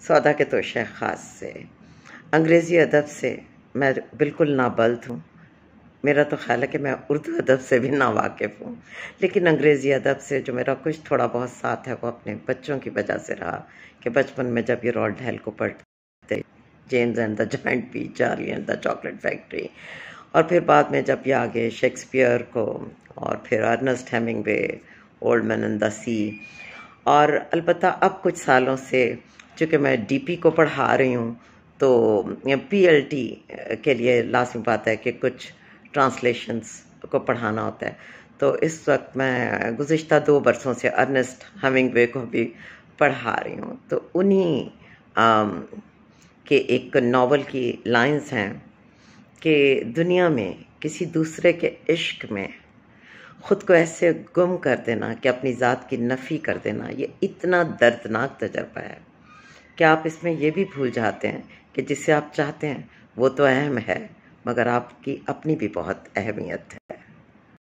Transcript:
सौदा के तोशे ख़ास से। अंग्रेज़ी अदब से मैं बिल्कुल नाबल्द हूँ। मेरा तो ख़्याल है कि मैं उर्दू अदब से भी नावाकिफ़ हूँ, लेकिन अंग्रेज़ी अदब से जो मेरा कुछ थोड़ा बहुत साथ है वो अपने बच्चों की वजह से रहा कि बचपन में जब ये रोल्ड हेल को पढ़ते, James and the giant peach, Charlie and the chocolate factory, और फिर बाद में जब ये आगे शेक्सपियर को, और फिर Ernest Hemingway, old man in the sea, और अलबत्ता अब कुछ सालों से चूँकि मैं डीपी को पढ़ा रही हूँ तो पीएलटी के लिए लाज़मी बात है कि कुछ ट्रांसलेशंस को पढ़ाना होता है। तो इस वक्त मैं गुज़िश्ता 2 बरसों से अर्नेस्ट हेमिंगवे को भी पढ़ा रही हूँ। तो उन्हीं के एक नावल की लाइंस हैं कि दुनिया में किसी दूसरे के इश्क में ख़ुद को ऐसे गुम कर देना कि अपनी ज़ात की नफ़ी कर देना, ये इतना दर्दनाक तजर्बा है कि आप इसमें ये भी भूल जाते हैं कि जिसे आप चाहते हैं वो तो अहम है, मगर आपकी अपनी भी बहुत अहमियत है।